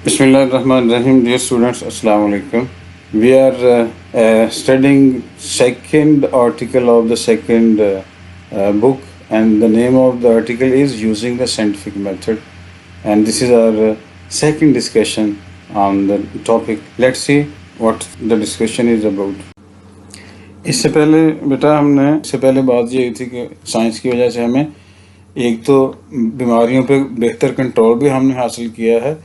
Bismillahirrahmanirrahim. Dear students, Assalamu alaikum. We are studying second article of the second book, and the name of the article is Using the Scientific Method. And this is our second discussion on the topic. Let's see what the discussion is about. इससे पहले बेटा हमने इससे पहले बात ये थी कि साइंस की वजह से हमें एक तो बीमारियों पे बेहतर कंट्रोल भी हमने हासिल किया है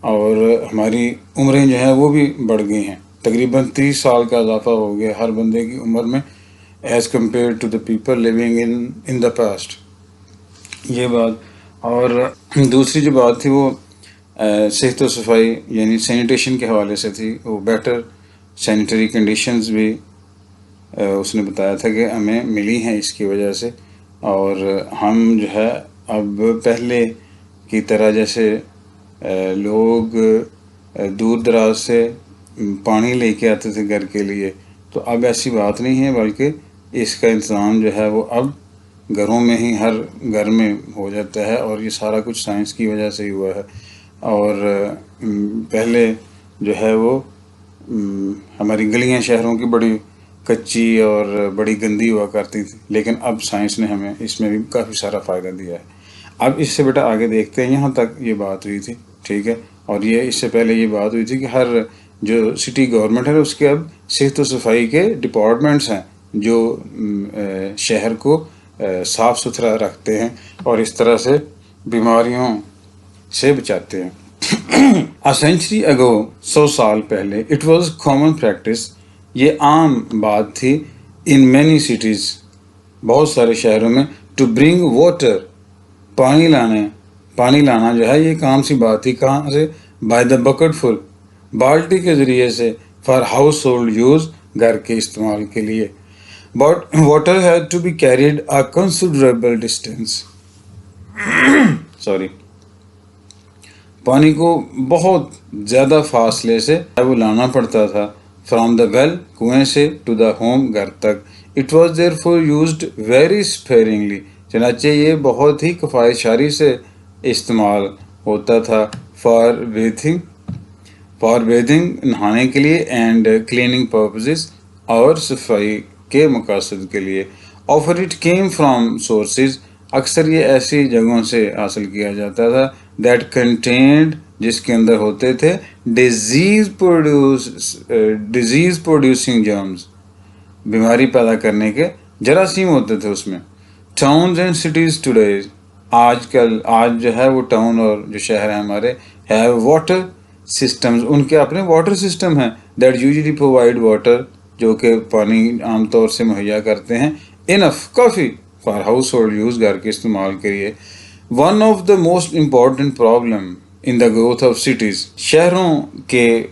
और हमारी उम्रें जो हैं वो भी बढ़ गई हैं। तकरीबन 30 साल का इजाफा हो गया हर बंदे की उम्र में as compare to the people living in the past. ये बात। और दूसरी जो बात थी वो सेहत व सफाई यानी सैनिटेशन के हवाले से थी। वो बेटर सैनिटरी कंडीशंस भी उसने बताया था कि हमें मिली हैं इसकी वजह से, और हम जो है अब पहले की तरह जैसे लोग दूर दराज से पानी लेके आते थे घर के लिए, तो अब ऐसी बात नहीं है, बल्कि इसका इंतज़ाम जो है वो अब घरों में ही हर घर में हो जाता है, और ये सारा कुछ साइंस की वजह से ही हुआ है। और पहले जो है वो हमारी गलियां शहरों की बड़ी कच्ची और बड़ी गंदी हुआ करती थी, लेकिन अब साइंस ने हमें इसमें भी काफ़ी सारा फ़ायदा दिया है। अब इससे बेटा आगे देखते हैं। यहाँ तक ये बात हुई थी, ठीक है। और ये इससे पहले ये बात हुई थी कि हर जो सिटी गवर्नमेंट है उसके अब सेहत व सफाई के डिपार्टमेंट्स हैं जो शहर को साफ़ सुथरा रखते हैं और इस तरह से बीमारियों से बचाते हैं। A century ago, 100 साल पहले, it was common practice, ये आम बात थी, इन मैनी सिटीज़, बहुत सारे शहरों में, टू ब्रिंग वाटर, पानी लाना जो है ये काम सी बात थी। कहाँ से? बाय द बकेट फुल, बाल्टी के ज़रिए से, फॉर हाउस होल्ड यूज़, घर के इस्तेमाल के लिए। But water had to be carried a considerable distance, sorry, पानी को बहुत ज़्यादा फासले से वो लाना पड़ता था, फ्रॉम द वेल, कुएं से, टू द होम, घर तक। It was there for use very sparingly, चनाचे ये बहुत ही किफ़ायतशारी से इस्तेमाल होता था। फॉर बेथिंग, नहाने के लिए, एंड क्लीनिंग पर्पसेस, और सफाई के मकसद के लिए। Offer it came from sources, अक्सर ये ऐसी जगहों से हासिल किया जाता था, दैट कंटेंड, जिसके अंदर होते थे, डिजीज प्रोड्यूसिंग जर्म्स, बीमारी पैदा करने के जरासीम होते थे उसमें। टाउन्स एंड सिटीज़ टुडे, आज जो है वो टाउन और जो शहर हैं हमारे, हैव वाटर सिस्टम्स, उनके अपने वाटर सिस्टम हैं, दैट यूजुअली प्रोवाइड वाटर, जो कि पानी आमतौर से मुहैया करते हैं, इनफ, काफ़ी, फॉर हाउस होल्ड यूज़, घर के इस्तेमाल के लिए। One of the most important problem in the growth of cities, शहरों के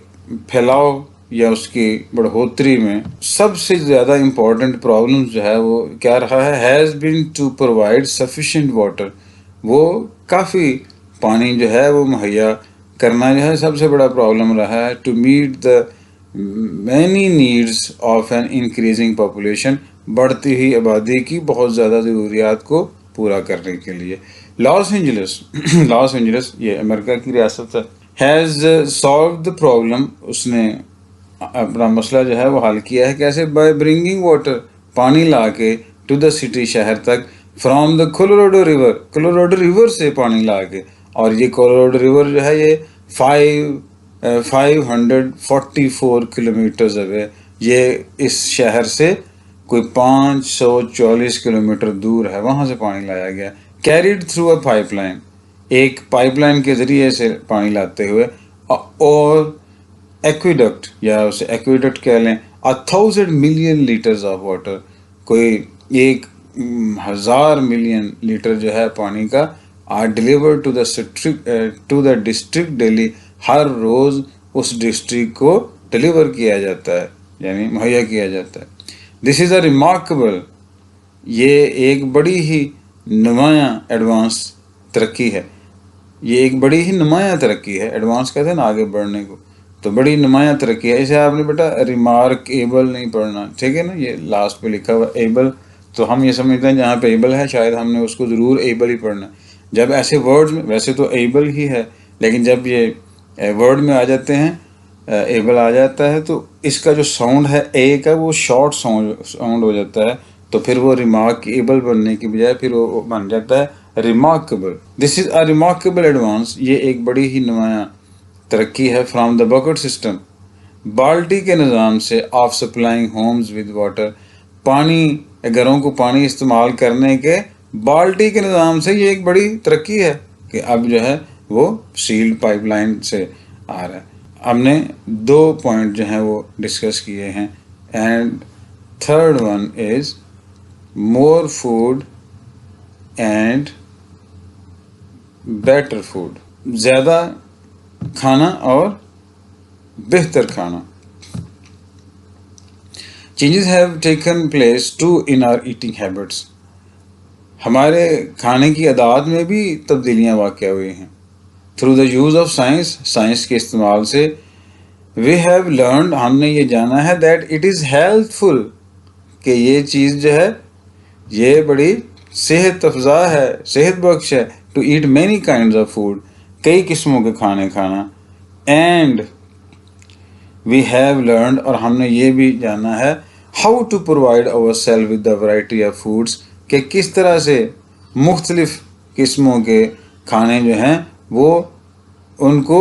फैलाव या उसकी बढ़ोतरी में सबसे ज़्यादा इम्पॉर्टेंट प्रॉब्लम जो है वो क्या रहा है? Has been to provide sufficient water, वो काफ़ी पानी जो है वो मुहैया करना जो है सबसे बड़ा प्रॉब्लम रहा है। To meet the many needs of an increasing population, बढ़ती हुई आबादी की बहुत ज़्यादा ज़रूरियात को पूरा करने के लिए। लॉस एंजलिस ये अमेरिका की रियासत है, हैज़ सॉल्व द प्रॉब्लम, उसने अपना मसला जो है वो हल किया है। कैसे? बाय ब्रिंगिंग वाटर, पानी ला के, टू द सिटी, शहर तक, फ्रॉम द कोलोराडो रिवर से पानी ला के। और ये कोलोराडो रिवर जो है ये 544 किलोमीटर अवे, ये इस शहर से कोई 544 किलोमीटर दूर है, वहाँ से पानी लाया गया। कैरिड थ्रू अ पाइपलाइन, एक पाइपलाइन के ज़रिए से पानी लाते हुए, और एक्विडक्ट, या उसे एक्विडक्ट कह लें, 1000 मिलियन लीटर्स ऑफ वाटर, कोई 1000 मिलियन लीटर जो है पानी का, are deliver to the district daily, हर रोज़ उस डिस्ट्रिक्ट को डिलीवर किया जाता है, यानी मुहैया किया जाता है। दिस इज़ अ रिमार्केबल, ये एक बड़ी ही नुमायाँ एडवांस तरक्की है, ये एक बड़ी ही नुमायाँ तरक्की है। एडवांस कहते हैं ना आगे बढ़ने को, तो बड़ी नुमायाँ तरक्की है। इसे आपने बेटा रिमार्केबल नहीं पढ़ना, ठीक है ना, ये लास्ट पे लिखा हुआ एबल, तो हम ये समझते हैं जहाँ पे एबल है शायद हमने उसको ज़रूर एबल ही पढ़ना। जब ऐसे वर्ड्स में, वैसे तो एबल ही है, लेकिन जब ये वर्ड में आ जाते हैं, एबल आ जाता है, तो इसका जो साउंड है ए का वो शॉर्ट साउंड हो जाता है, तो फिर वो रिमार्केबल बनने की बजाय फिर वो बन जाता है remarkable. This is a remarkable advance, ये एक बड़ी ही नुमाया तरक्की है फ्रॉम द बकेट सिस्टम, बाल्टी के निज़ाम से, of supplying homes with water, पानी, घरों को पानी इस्तेमाल करने के बाल्टी के निज़ाम से, ये एक बड़ी तरक्की है कि अब जो है वो सील्ड पाइपलाइन से आ रहा है। हमने 2 पॉइंट जो हैं वो डिस्कस किए हैं, and third one is more food and better food, ज़्यादा खाना और बेहतर खाना। Changes have taken place to in our eating habits, हमारे खाने की आदत में भी तब्दीलियां वाक़या हुई हैं। Through the use of science, science के इस्तेमाल से, वी हैव लर्न, हमने ये जाना है, दैट इट इज़ हेल्थफुल, कि ये चीज़ जो है ये बड़ी सेहत अफजा है, सेहत बख्श है, to eat many kinds of food, कई किस्मों के खाने खाना। एंड वी हैव लर्न, और हमने ये भी जाना है, how to provide our self with the variety of foods, कि किस तरह से मुख्तलिफ किस्मों के खाने जो हैं वो उनको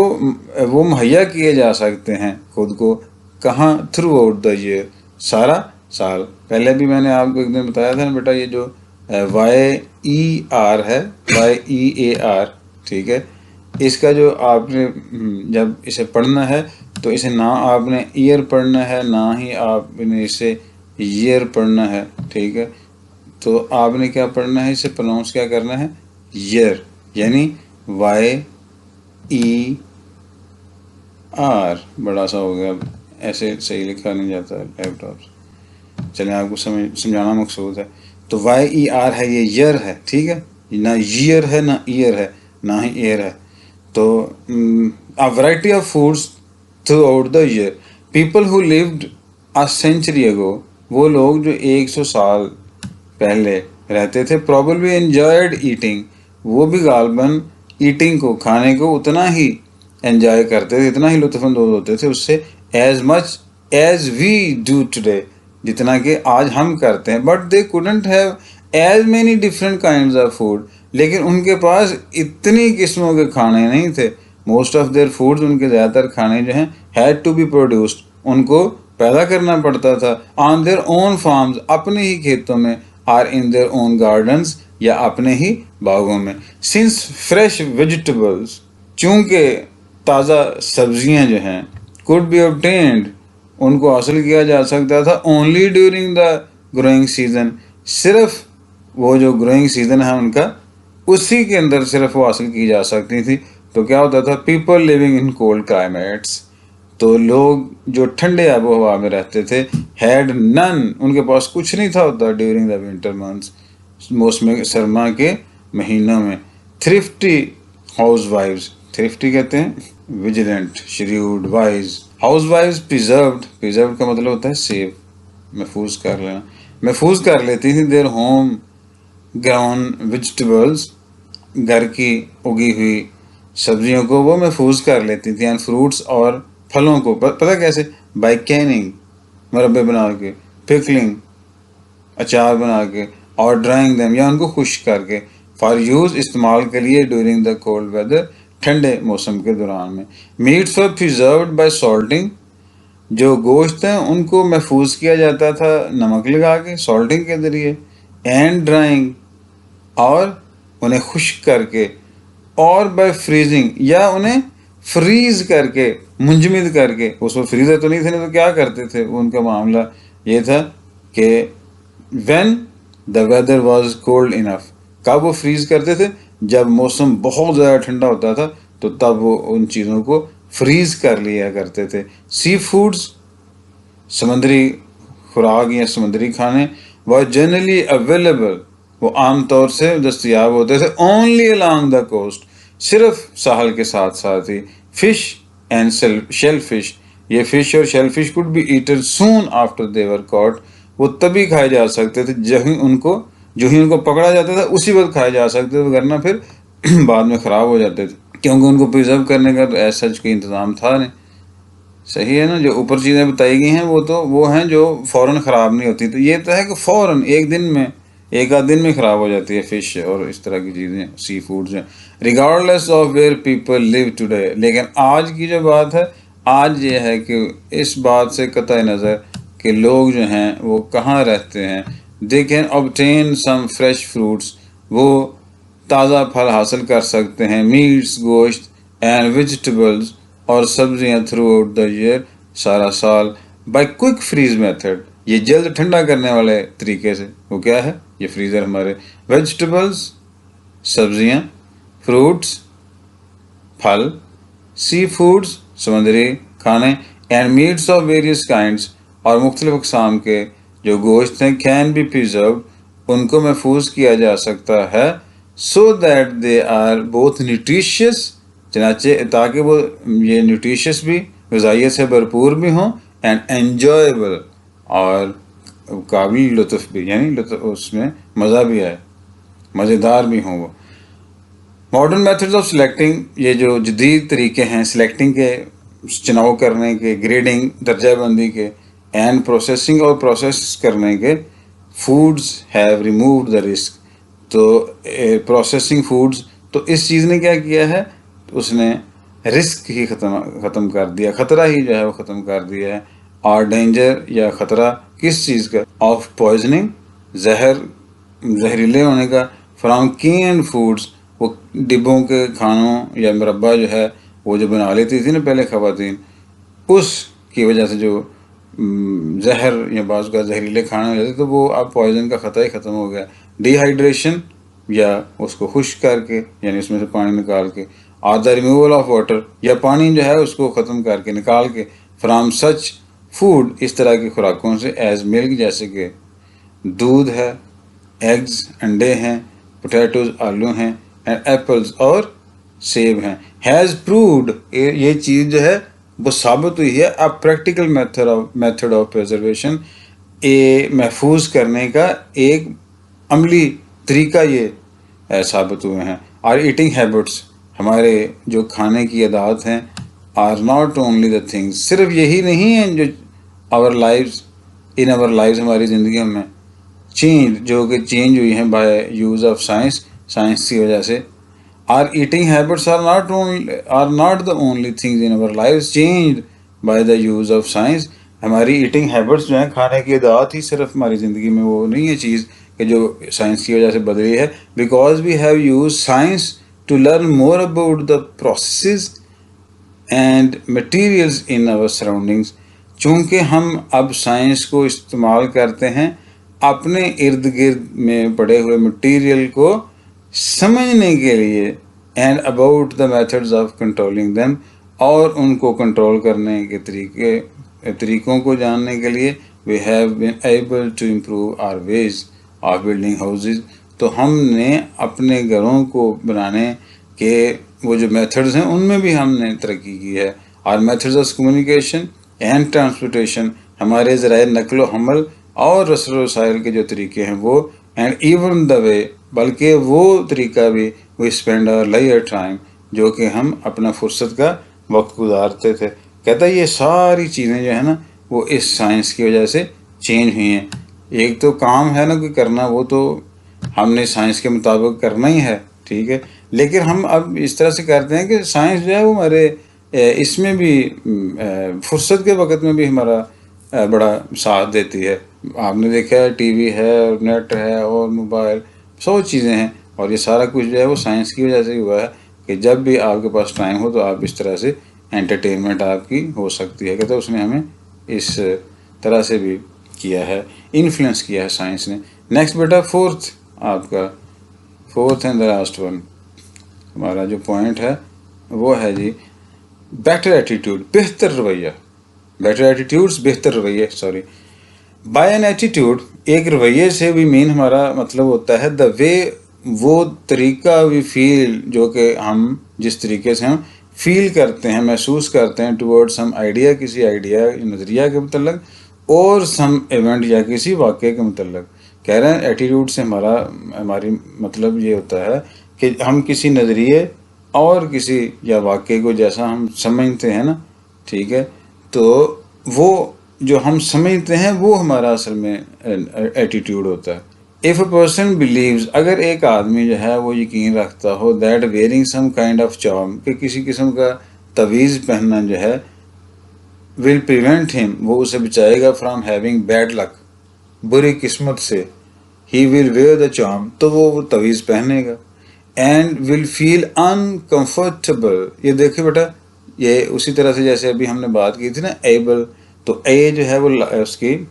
वो मुहैया किए जा सकते हैं खुद को, कहाँ, थ्रू आउट द ईयर, सारा साल। पहले भी मैंने आपको एक दिन बताया था ना बेटा, ये जो YER है, YEAR, ठीक है, इसका जो आपने जब इसे पढ़ना है तो इसे ना आपने ईयर पढ़ना है, ना ही आपने इसे ईयर पढ़ना है, ठीक है। तो आपने क्या पढ़ना है, इसे प्रोनाउंस क्या करना है, ईयर, यानी YER, बड़ा सा हो गया, ऐसे सही लिखा नहीं जाता लैपटॉप से, चलें आपको समझाना मकसूद है। तो YER है, ये ईयर है, ठीक है, ना ईयर है ना ईयर है ना ही ईयर है। तो a variety of foods throughout the year, people who lived a century ago, वो लोग जो 100 साल पहले रहते थे, probably enjoyed eating, वो भी गालबन ईटिंग को, खाने को उतना ही एंजॉय करते थे, इतना ही लुत्फ़अंदोज़ होते थे उससे, as much as we do today, जितना कि आज हम करते हैं। But they couldn't have as many different kinds of food, लेकिन उनके पास इतनी किस्मों के खाने नहीं थे। मोस्ट ऑफ देयर फूड्स, उनके ज़्यादातर खाने जो हैं, हैड टू बी प्रोड्यूस्ड, उनको पैदा करना पड़ता था, ऑन देयर ओन फार्म्स, अपने ही खेतों में, or in their own gardens, या अपने ही बागों में। सिंस फ्रेश वेजिटेबल्स, चूँकि ताज़ा सब्जियां जो हैं, कुड बी ऑब्टेन्ड, उनको हासिल किया जा सकता था, only during the growing season, सिर्फ वो जो ग्रोइंग सीजन है उनका, उसी के अंदर सिर्फ वो हासिल की जा सकती थी। तो क्या होता था, people living in cold climates, तो लोग जो ठंडे आबो हवा में रहते थे, हैड नन, उनके पास कुछ नहीं था होता, ड्यूरिंग द विंटर मंथ्स, मौसम सरमा के महीनों में। थ्रिफ्टी हाउस वाइव्स, थ्रिफ्टी कहते हैं vigilant, shrewd, wise, house wives preserved, preserved का मतलब होता है सेव, महफूज कर लेना, महफूज कर लेती थी देयर होम ग्राउंड वेजिटेबल्स, घर की उगी हुई सब्जियों को वो महफूज कर लेती थी, एंड फ्रूट्स, और फलों को, पता कैसे, बाय कैनिंग, मुरब्बे बना के, पिकलिंग, अचार बना के, और ड्राइंग देम, या उनको खुश्क करके, फॉर यूज़, इस्तेमाल के लिए, ड्यूरिंग द कोल्ड वेदर, ठंडे मौसम के दौरान में। मीट्स वर प्रिजर्व्ड बाय सॉल्टिंग, जो गोश्त हैं उनको महफूज किया जाता था नमक लगा के, सॉल्टिंग के ज़रिए, एंड ड्राइंग, और उन्हें खुश्क करके, और बाय फ्रीजिंग, या उन्हें फ्रीज करके, मुंजमद करके, उसमें फ्रीज़र तो नहीं थे, नहीं तो क्या करते थे, उनका मामला ये था कि when the weather was cold enough, कब वो फ्रीज करते थे, जब मौसम बहुत ज़्यादा ठंडा होता था, तो तब वो उन चीज़ों को फ्रीज कर लिया करते थे। सी फूड्स, समुद्री खुराक या समुद्री खाने, व जनरली अवेलेबल, वो आम तौर से दस्तयाब होते थे, ओनली अलॉन्ग द कोस्ट, सिर्फ साहल के साथ साथ ही। फिश एंड शेल फिश, ये फिश और shell fish could be eaten soon after they were caught, वो तभी खाए जा सकते थे जो ही उनको पकड़ा जाता था, उसी वक्त खाए जा सकते थे, वरना फिर बाद में ख़राब हो जाते थे। क्योंकि उनको प्रिजर्व करने का तो ऐसा कोई इंतज़ाम था नहीं। सही है ना, जो ऊपर चीज़ें बताई गई हैं वो हैं जो फ़ौरन ख़राब नहीं होती। तो ये तो है कि फ़ौरन एक दिन में, एक आध दिन में ख़राब हो जाती है फ़िश और इस तरह की चीज़ें, सी फूड्स हैं, regardless of where people live today. लेकिन आज की जो बात है, आज ये है कि इस बात से कतई नज़र कि लोग जो हैं वो कहाँ रहते हैं, they can obtain some fresh fruits, वो ताज़ा फल हासिल कर सकते हैं, मीट्स, गोश्त एंड वेजिटेबल्स और सब्जियां थ्रू आउट द ईयर, सारा साल, बाय क्विक फ्रीज मेथड, ये जल्द ठंडा करने वाले तरीके से। वो क्या है, ये फ्रीज़र हमारे, वेजिटेबल्स सब्जियां, फ्रूट्स फल, सी फूड्स समुद्री खाने, and meets of various kinds और मुख्तलिफ अक़साम के जो गोश्त हैं, कैन बी प्रिजर्व, उनको महफूज किया जा सकता है, so that they are both nutritious, चनाचे ताकि वो ये न्यूट्रिशियस भी, ग़िज़ाइयत से भरपूर भी हों, एंड एन्जॉयबल और काबिल लुत्फ़ भी, यानी लुत्फ़ उसमें मज़ा भी आए, मज़ेदार भी हों वो। मॉडर्न मेथड्स ऑफ सिलेक्टिंग, ये जो जदीद तरीके हैं सिलेक्टिंग के, चुनाव करने के, ग्रेडिंग दर्जा बंदी के, एंड प्रोसेसिंग और प्रोसेस करने के, foods have removed the risk. तो प्रोसेसिंग फूड्स, तो इस चीज़ ने क्या किया है, उसने रिस्क ही ख़त्म कर दिया, ख़तरा ही जो है वो ख़त्म कर दिया है। और डेंजर या ख़तरा किस चीज़ का, ऑफ पॉइजनिंग, जहरीले होने का, फ्राम कैन्ड फूड्स, वो डिब्बों के खानों या मुरब्बा जो है वो जो बना लेती थी ना पहले ख़वातीन, उसकी वजह से जो जहर या बाज़ का जहरीले खाने हो जाते, तो वो अब पॉइज़न का ख़तरा ही ख़त्म हो गया। डिहाइड्रेशन, या उसको खुश्क करके यानी उसमें से पानी निकाल के, और द रिमूवल ऑफ वाटर, या पानी जो है उसको ख़त्म करके निकाल के, फ्राम सच फूड, इस तरह की खुराकों से, एज मिल्क, जैसे कि दूध है, एग्स अंडे हैं, पोटैटोज आलू हैं, एंड एप्पल्स और सेब हैं, हैज़ प्रूव्ड, ये चीज़ जो है वो साबित हुई है, a practical method of preservation, ए महफूज करने का एक अमली तरीका ये साबित हुए हैं। आर ईटिंग हैबिट्स, हमारे जो खाने की आदत हैं, are not only the things, सिर्फ यही नहीं है जो our lives, in our lives, हमारी ज़िंदगी में चेंज, जो कि चेंज हुई हैं by use of science, science की वजह से। Our eating habits are not the only things in our lives changed by the use of science, हमारी ईटिंग हैबिट्स जो हैं, खाने की आदत ही सिर्फ हमारी ज़िंदगी में वो नहीं है चीज़ कि जो साइंस की वजह से बदली है, because we have use science to learn more about the process and materials in our surroundings, चूँकि हम अब साइंस को इस्तेमाल करते हैं अपने इर्द गिर्द में पड़े हुए मटीरियल को समझने के लिए, and about the methods of controlling them, और उनको कंट्रोल करने के तरीक़ों को जानने के लिए, we have been able to improve our ways of building houses, तो हमने अपने घरों को बनाने के वो जो मेथड्स हैं उनमें भी हमने तरक्की की है। और methods of communication and transportation, हमारे ज़राए नकलो हमल और रस्ल वसाइल के जो तरीके हैं वो, एंड इवन द वे, बल्कि वो तरीका भी, we spend our leisure time, जो कि हम अपना फुर्सत का वक्त गुजारते थे। कहता है ये सारी चीज़ें जो है ना वो इस साइंस की वजह से चेंज हुई हैं। एक तो काम है ना कोई करना, वो तो हमने साइंस के मुताबिक करना ही है, ठीक है, लेकिन हम अब इस तरह से करते हैं कि साइंस जो है वो हमारे इसमें भी फुर्सत के वक्त में भी हमारा बड़ा साथ देती है। आपने देखा है टीवी है और नेट है और मोबाइल, सौ चीज़ें हैं, और ये सारा कुछ जो है वो साइंस की वजह से ही हुआ है कि जब भी आपके पास टाइम हो तो आप इस तरह से एंटरटेनमेंट आपकी हो सकती है। कहते हैं उसने हमें इस तरह से भी किया है, इन्फ्लुएंस किया है साइंस ने। नेक्स्ट बेटा फोर्थ, आपका fourth and the last one, हमारा जो पॉइंट है वो है जी बेटर एटीट्यूड, बेहतर रवैया, बेटर एटीट्यूड्स, बेहतर रवैये, सॉरी। बाय एन एटीट्यूड, एक रवैये से भी मीन हमारा मतलब होता है द वे, वो तरीका, वी फील, जो कि हम जिस तरीके से हम फील करते हैं, महसूस करते हैं टुवर्ड सम आइडिया, किसी आइडिया नज़रिया के मतलब, और सम इवेंट या किसी वाक़े के मतलब। कह रहे हैं एटीट्यूड से हमारी मतलब ये होता है कि हम किसी नज़रिए और किसी या वाक्य को जैसा हम समझते हैं ना, ठीक है, तो वो जो हम समझते हैं वो हमारा असल में एटीट्यूड होता है। इफ़ अ पर्सन बिलीव्स, अगर एक आदमी जो है वो यकीन रखता हो that wearing some kind of charm, कि किसी किस्म का तवीज़ पहनना जो है, विल प्रिवेंट हिम, वो उसे बचाएगा, फ्रॉम हैविंग बैड लक, बुरी किस्मत से, he will where the charm, तो वो तवीज़ पहनेगा, एंड विल फील अनकंफर्टेबल। ये देखिए बेटा, ये उसी तरह से जैसे अभी हमने बात की थी ना, एबल, तो ए जो है वो उसकी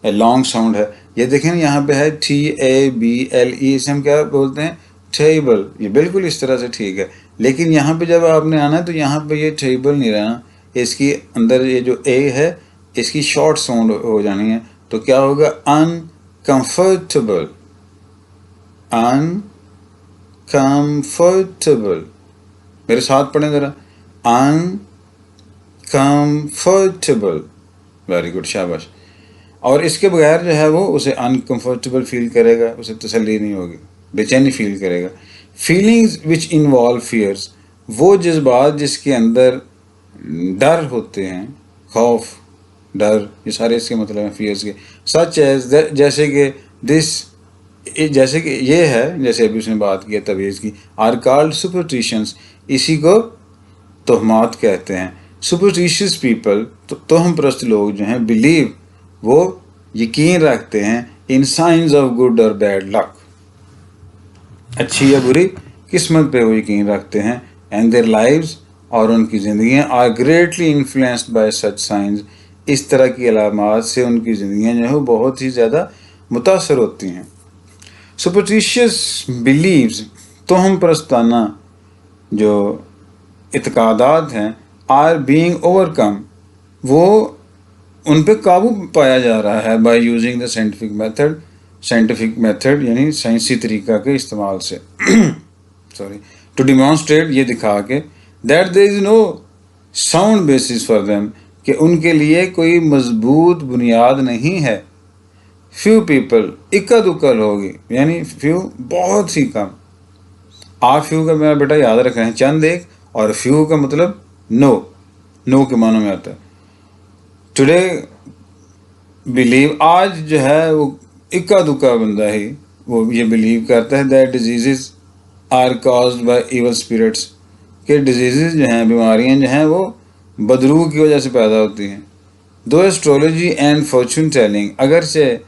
लॉन्ग साउंड है। ये देखें ना, यहाँ पे है TABLE, इसे हम क्या बोलते हैं, टेबल। ये बिल्कुल इस तरह से ठीक है, लेकिन यहाँ पे जब आपने आना है तो यहाँ पे ये टेबल नहीं रहना, इसकी अंदर ये जो ए है इसकी शॉर्ट साउंड हो जानी है। तो क्या होगा, अनकंफर्टेबल, अनकंफर्टेबल। मेरे साथ पढ़ें ज़रा, अनकंफर्टेबल। वेरी गुड, शाबाश। और इसके बगैर जो है वो उसे अनकंफर्टेबल फील करेगा, उसे तसल्ली नहीं होगी, बेचैनी फील करेगा। फीलिंग्स विच इन्वॉल्व फियर्स, वो जज्बात जिसके अंदर डर होते हैं, खौफ, डर, ये सारे इसके मतलब हैं फियर्स के। सच एज, जैसे कि दिस, जैसे कि ये है, जैसे अभी उसने बात की तवीज़ की, आर कॉल्ड सुपरस्टिशंस, इसी को तोहमात कहते हैं। सुपरस्टिशियस पीपल, तो तोहम परस्त लोग जो हैं, बिलीव, वो यकीन रखते हैं, इन साइंस ऑफ गुड और बैड लक, अच्छी या बुरी किस्मत पे वो यकीन रखते हैं, एंड देयर लाइव्स, और उनकी ज़िंदगियाँ, are greatly influenced by such science, इस तरह की अलामात से उनकी ज़िंदगियाँ जो है बहुत ही ज़्यादा मुतासर होती हैं। सुपरस्टिशियस बिलीव्स, तोहम परस्ताना जो इत्कादात हैं, आर बीइंग ओवरकम, वो उन पे काबू पाया जा रहा है, by using the scientific method, scientific method यानी साइंसी तरीका के इस्तेमाल से सॉरी, टू डिमॉन्स्ट्रेट, ये दिखा के, that there is no sound basis for them, कि उनके लिए कोई मजबूत बुनियाद नहीं है। फ्यू पीपल, इक्का दुक्का लोग, यानी फ्यू बहुत ही कम। आप फ्यू का मेरा बेटा याद रख रहे हैं, चंद एक, और फ्यू का मतलब नो, नो के मानों में आता है। टुडे बिलीव, आज जो है वो इक्का दुक्का बंदा ही वो ये बिलीव करता है, that diseases are caused by evil spirits, के डिजीज़ जो हैं, बीमारियां जो हैं, वो बदरूह की वजह से पैदा होती हैं। दो एस्ट्रोलॉजी एंड फॉर्चून टेलिंग, अगरचे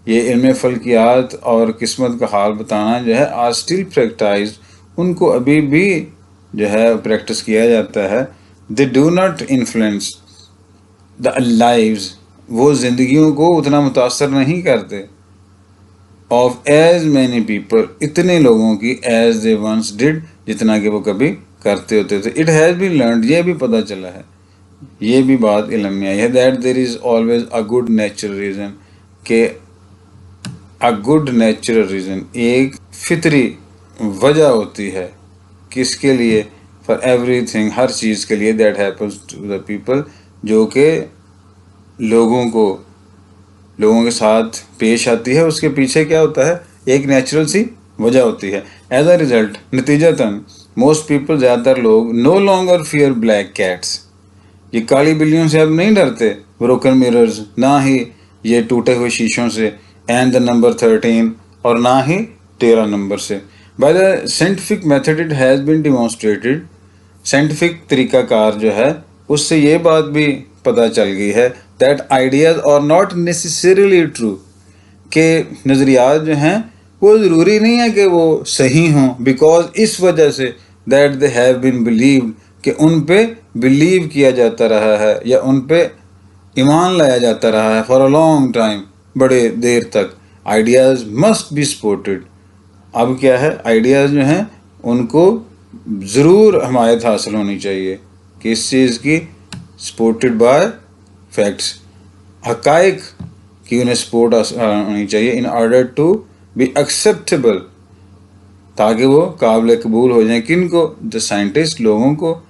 ये इल्म फल्कियात और किस्मत का हाल बताना जो है, आर स्टिल प्रैक्टिस्ड, उनको अभी भी जो है प्रैक्टिस किया जाता है। They do not influence the lives, वो ज़िंदगियों को उतना मुतासर नहीं करते, ऑफ एज मैनी पीपल, इतने लोगों की, एज दे वंस डिड, जितना कि वो कभी करते होते थे। इट हैज़ बीन लर्नड, ये भी पता चला है, ये भी बात इल्म में आई है, that there is always a good natural reason, के अ गुड नेचुरल रीज़न, एक फितरी वजह होती है, किसके लिए, फॉर एवरीथिंग, हर चीज़ के लिए, that happens to the people, जो कि लोगों के साथ पेश आती है, उसके पीछे क्या होता है, एक नेचुरल सी वजह होती है। एज अ रिजल्ट, नतीजतन, मोस्ट पीपल, ज़्यादातर लोग, no longer fear black cats, ये काली बिल्लियों से अब नहीं डरते, ब्रोकन मिरर्स, ना ही ये टूटे हुए शीशों से, एंड द नंबर 13, और ना ही 13 नंबर से। By the scientific method it has been demonstrated, scientific तरीकाकार जो है उससे ये बात भी पता चल गई है, that ideas are not necessarily true, के नज़रियात जो हैं वो ज़रूरी नहीं है कि वो सही हों, बिकॉज, इस वजह से, that they have been believed, कि उन पे बिलीव किया जाता रहा है या उन पे ईमान लाया जाता रहा है, फॉर अ लॉन्ग टाइम, बड़े देर तक। आइडियाज़ मस्ट बी सपोर्टेड, अब क्या है, आइडियाज़ जो हैं उनको ज़रूर हमायत हासिल होनी चाहिए, किस चीज़ की, सपोर्टेड बाय फैक्ट्स, हक़ाइक़ की उन्हें सपोर्ट होनी चाहिए, in order to be acceptable, ताकि वो काबिल कबूल हो जाएं, किन को, द साइंटिस्ट, लोगों को,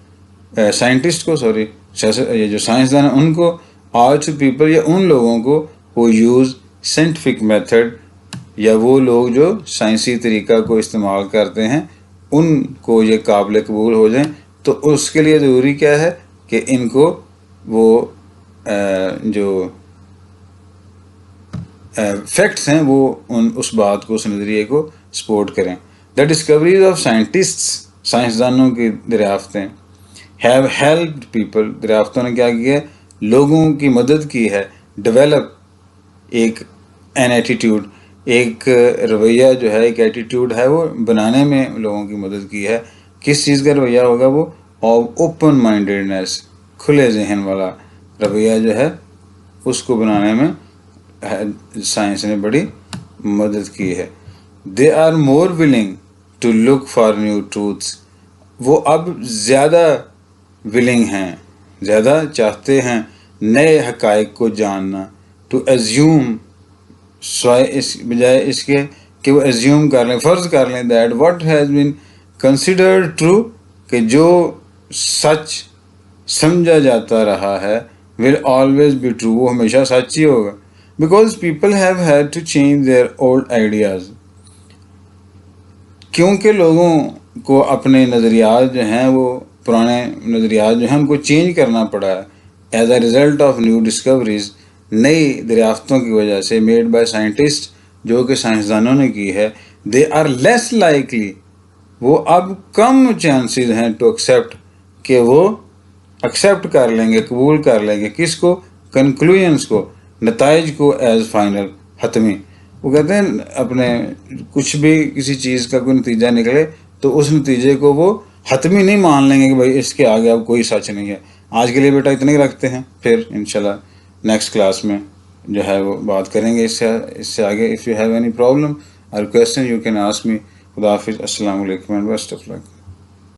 साइंटिस्ट को, सॉरी, ये जो साइंसदान हैं उनको, आल टू पीपल, या उन लोगों को वो यूज़ साइंटिफिक मेथड, या वो लोग जो साइंसी तरीका को इस्तेमाल करते हैं उनको ये काबिल कबूल हो जाएं, तो उसके लिए ज़रूरी क्या है कि इनको वो जो फैक्ट्स हैं वो उस बात को, उस नज़रिए को सपोर्ट करें। द डिस्कवरीज ऑफ साइंटिस्ट्स, साइंसदानों की दरियाफ्तें, हैव हेल्प्ड पीपल, दरियाफ्तों ने क्या किया, लोगों की मदद की है, डेवलप एक एन एटीट्यूड, एक रवैया जो है, एक एटीट्यूड है, वो बनाने में लोगों की मदद की है। किस चीज़ का रवैया होगा वो? ऑफ ओपन माइंडेडनेस, खुले जहन वाला रवैया जो है उसको बनाने में साइंस ने बड़ी मदद की है। They are more willing to look for new truths, वो अब ज़्यादा विलिंग हैं, ज़्यादा चाहते हैं नए हकाइक को जानना। टू एज्यूम, स्वाय इस बजाय इसके कि वो एज्यूम कर लें, फ़र्ज़ कर लें, that what has been considered true, कि जो सच समझा जाता रहा है, विल ऑलवेज बी ट्रू, वो हमेशा सच ही होगा। Because people have had to change their old ideas, क्योंकि लोगों को अपने नज़रियात जो हैं, वो पुराने नज़रियात जो हैं, उनको चेंज करना पड़ा है as a result of new discoveries, नई दरियाफ्तों की वजह से, मेड बाय साइंटिस्ट, जो कि साइंसदानों ने की है। दे आर लेस लाइकली, वो अब कम चांसेस हैं टू एक्सेप्ट, कि वो एक्सेप्ट कर लेंगे, कबूल कर लेंगे, किसको? कंक्लूजन्स को, नताइज को, एज फाइनल, हतमी। वो कहते हैं अपने कुछ भी किसी चीज़ का कोई नतीजा निकले तो उस नतीजे को वो हतमी नहीं मान लेंगे कि भाई इसके आगे अब कोई सच नहीं है। आज के लिए बेटा इतने ही रखते हैं, फिर इंशाल्लाह नेक्स्ट क्लास में जो है वो बात करेंगे इससे आगे। If you have any problem or question you can ask me. खुदा हाफिज़, अस्सलाम वालेकुम एंड बेस्ट ऑफ लक।